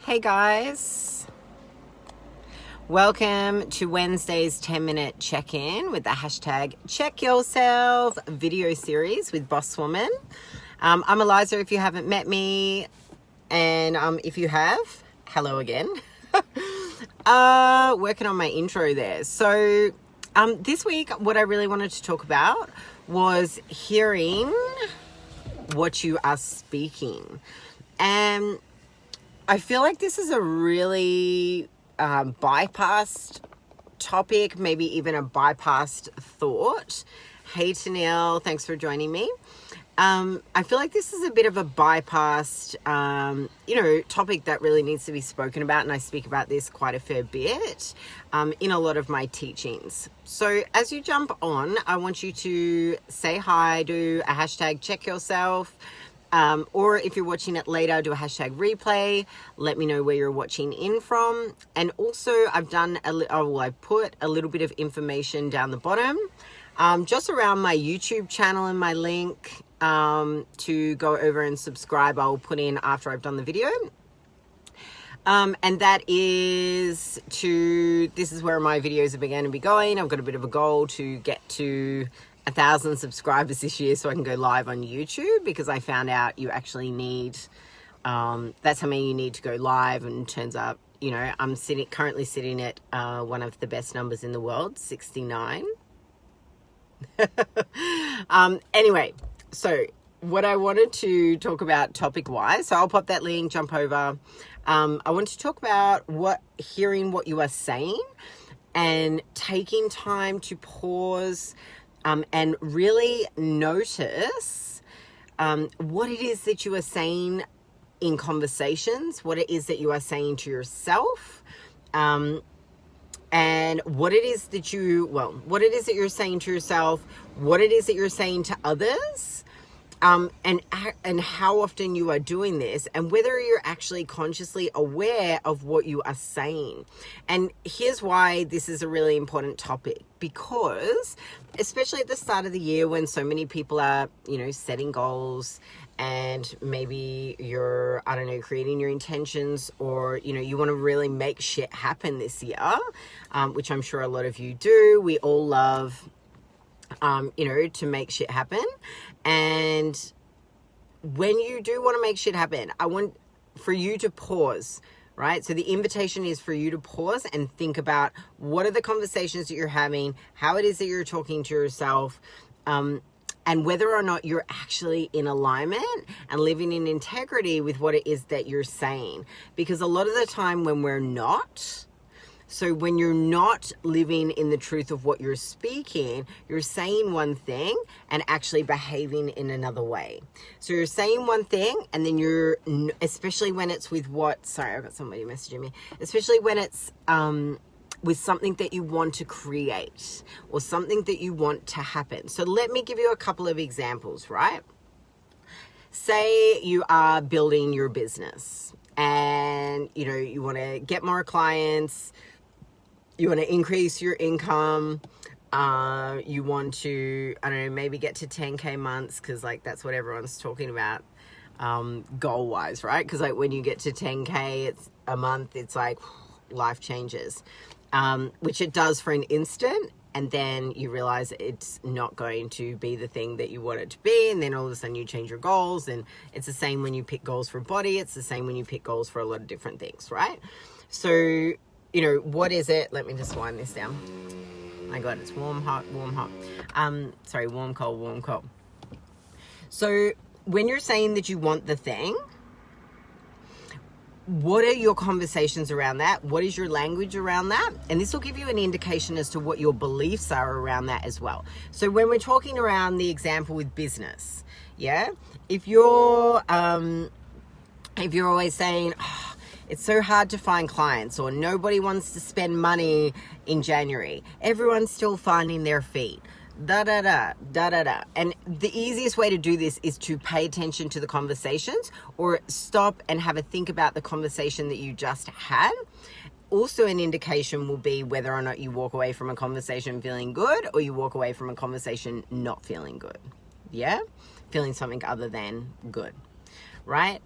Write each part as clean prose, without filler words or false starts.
Hey guys, welcome to Wednesday's 10-minute check-in with the hashtag Check Yourself video series with Boss Woman. I'm Eliza if you haven't met me, and if you have, hello again. Working on my intro there. So this week what I really wanted to talk about was hearing what you are speaking. And I feel like this is a really bypassed topic, maybe even a bypassed thought. Hey Tanil, thanks for joining me. I feel like this is a bit of a bypassed, topic that really needs to be spoken about, and I speak about this quite a fair bit in a lot of my teachings. So as you jump on, I want you to say hi, do a hashtag check yourself. Or if you're watching it later, do a hashtag replay. Let me know where you're watching in from. And also I've put a little bit of information down the bottom, just around my YouTube channel and my link, to go over and subscribe. I'll put in after I've done the video. And that is this is where my videos are going to be going. I've got a bit of a goal to get to 1,000 subscribers this year so I can go live on YouTube, because I found out you actually need, that's how many you need to go live, and turns up, I'm currently sitting at one of the best numbers in the world, 69. Anyway, so what I wanted to talk about topic wise, so I'll pop that link, jump over. I want to talk about hearing what you are saying and taking time to pause and really notice what it is that you are saying in conversations, what it is that you are saying to yourself, and what it is that you're saying to yourself, what it is that you're saying to others, and how often you are doing this, and whether you're actually consciously aware of what you are saying. And here's why this is a really important topic, because especially at the start of the year, when so many people are, setting goals, and maybe you're, creating your intentions, or, you want to really make shit happen this year, which I'm sure a lot of you do. We all love to make shit happen. And when you do want to make shit happen, I want for you to pause, right? So the invitation is for you to pause and think about what are the conversations that you're having, how it is that you're talking to yourself, and whether or not you're actually in alignment and living in integrity with what it is that you're saying. Because a lot of the time when we're not, so when you're not living in the truth of what you're speaking, you're saying one thing and actually behaving in another way. So you're saying one thing, and then especially when it's with I've got somebody messaging me, especially when it's with something that you want to create or something that you want to happen. So let me give you a couple of examples, right? Say you are building your business, and you want to get more clients, you want to increase your income, you want to, maybe get to 10K months, because that's what everyone's talking about goal wise, right? Because when you get to 10K it's a month, it's like life changes, which it does for an instant, and then you realize it's not going to be the thing that you want it to be, and then all of a sudden you change your goals. And it's the same when you pick goals for body, it's the same when you pick goals for a lot of different things, right? So what is it? Let me just wind this down. My God, it's warm, hot. Warm, cold. So when you're saying that you want the thing, what are your conversations around that? What is your language around that? And this will give you an indication as to what your beliefs are around that as well. So when we're talking around the example with business, if you're always saying, it's so hard to find clients, or nobody wants to spend money in January, everyone's still finding their feet, And the easiest way to do this is to pay attention to the conversations, or stop and have a think about the conversation that you just had. Also, an indication will be whether or not you walk away from a conversation feeling good, or you walk away from a conversation not feeling good. Feeling something other than good, right?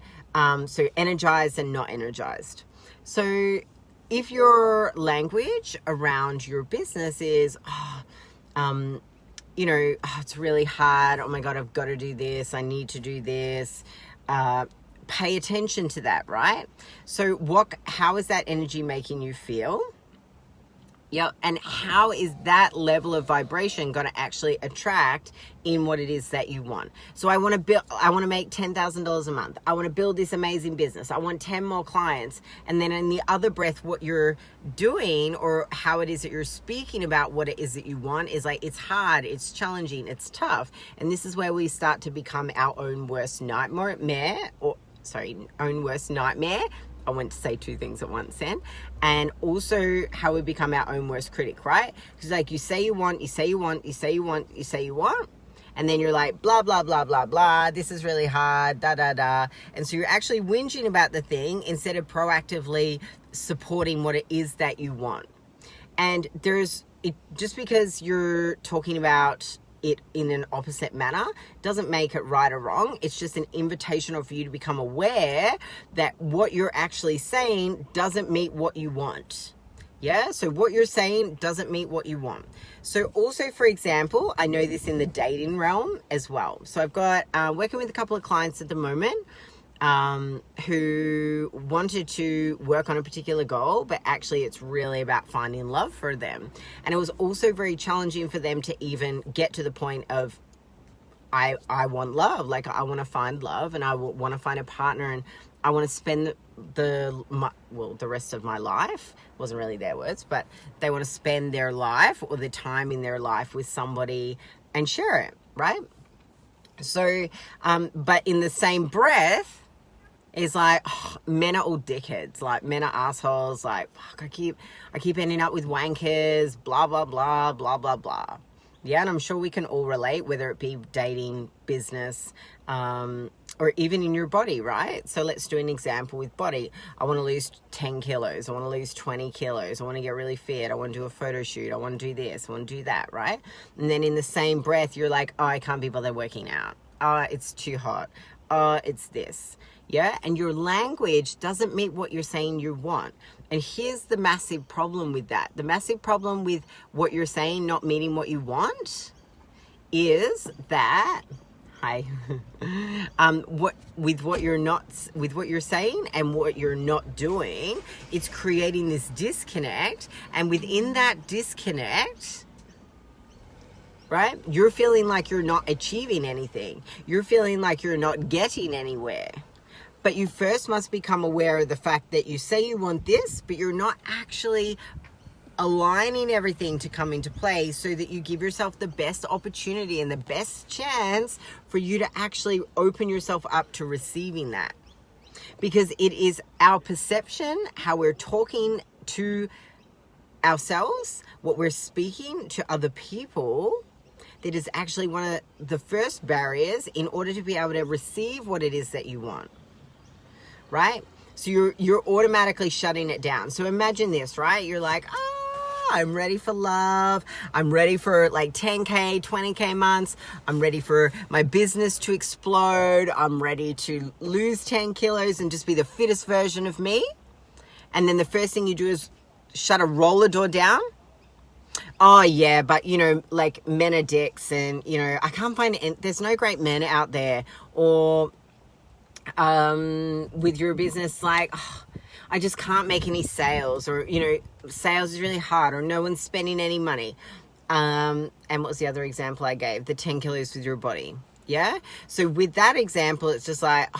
So energized and not energized. So if your language around your business is, it's really hard. Oh my God, I've got to do this. I need to do this. Pay attention to that, right? So how is that energy making you feel? Yeah, and how is that level of vibration going to actually attract in what it is that you want? So I want to make $10,000 a month. I want to build this amazing business. I want 10 more clients. And then in the other breath, what you're doing or how it is that you're speaking about what it is that you want is like, it's hard, it's challenging, it's tough. And this is where we start to become our own worst nightmare, I went to say two things at once then. And also how we become our own worst critic, right? Because like you say you want, and then you're like, blah, blah, blah, blah, blah. This is really hard, da, da, da. And so you're actually whinging about the thing instead of proactively supporting what it is that you want. And just because you're talking about it in an opposite manner doesn't make it right or wrong. It's just an invitation for you to become aware that what you're actually saying doesn't meet what you want. Yeah, so what you're saying doesn't meet what you want. So also, for example, I know this in the dating realm as well. So I've got working with a couple of clients at the moment who wanted to work on a particular goal, but actually it's really about finding love for them. And it was also very challenging for them to even get to the point of, I want love. Like I want to find love and I want to find a partner and I want to spend the rest of my life, wasn't really their words, but they want to spend their life or the time in their life with somebody and share it, right? So, but in the same breath, it's like, men are all dickheads. Like, men are assholes. Like, fuck, I keep ending up with wankers, blah, blah, blah, blah, blah, blah. Yeah, and I'm sure we can all relate, whether it be dating, business, or even in your body, right? So let's do an example with body. I want to lose 10 kilos. I want to lose 20 kilos. I want to get really fit. I want to do a photo shoot. I want to do this. I want to do that, right? And then in the same breath, you're like, oh, I can't be bothered working out. Oh, it's too hot. Oh, it's this. Yeah, and your language doesn't meet what you're saying you want. And here's the massive problem with that. The massive problem with what you're saying not meeting what you want is that, what you're saying and what you're not doing, it's creating this disconnect. And within that disconnect, right, you're feeling like you're not achieving anything. You're feeling like you're not getting anywhere. But you first must become aware of the fact that you say you want this, but you're not actually aligning everything to come into play so that you give yourself the best opportunity and the best chance for you to actually open yourself up to receiving that. Because it is our perception, how we're talking to ourselves, what we're speaking to other people, that is actually one of the first barriers in order to be able to receive what it is that you want. Right? So you're automatically shutting it down. So imagine this, right? You're like, I'm ready for love. I'm ready for like 10K, 20K months. I'm ready for my business to explode. I'm ready to lose 10 kilos and just be the fittest version of me. And then the first thing you do is shut a roller door down. Oh yeah, but like men are dicks and, I can't find it. There's no great men out there. Or with your business, like, I just can't make any sales, or sales is really hard, or no one's spending any money. And what was the other example I gave? The 10 kilos with your body. Yeah, so with that example, it's just like,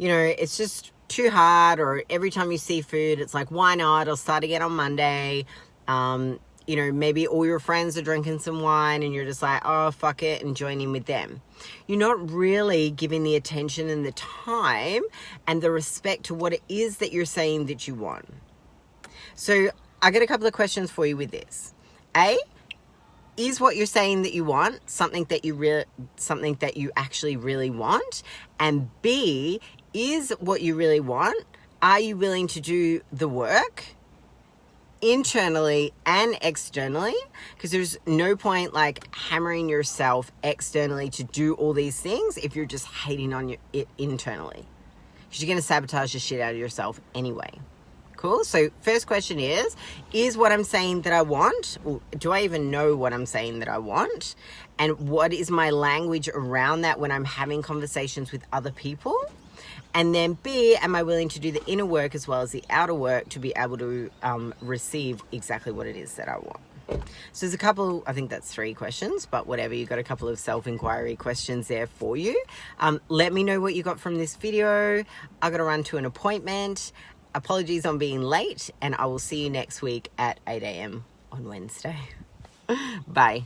it's just too hard. Or every time you see food, it's like, why not? I'll start again on Monday. Maybe all your friends are drinking some wine and you're just like, oh, fuck it, and join in with them. You're not really giving the attention and the time and the respect to what it is that you're saying that you want. So I got a couple of questions for you with this. A, is what you're saying that you want something that you actually really want? And B, is what you really want, are you willing to do the work internally and externally? Because there's no point like hammering yourself externally to do all these things if you're just hating on it internally, because you're going to sabotage the shit out of yourself anyway. Cool. So first question is what I'm saying that I want? Or do I even know what I'm saying that I want? And what is my language around that when I'm having conversations with other people? And then B, am I willing to do the inner work as well as the outer work to be able to receive exactly what it is that I want? So there's a couple, I think that's 3 questions, but whatever, you've got a couple of self-inquiry questions there for you. Let me know what you got from this video. I got to run to an appointment. Apologies on being late, and I will see you next week at 8 a.m. on Wednesday. Bye.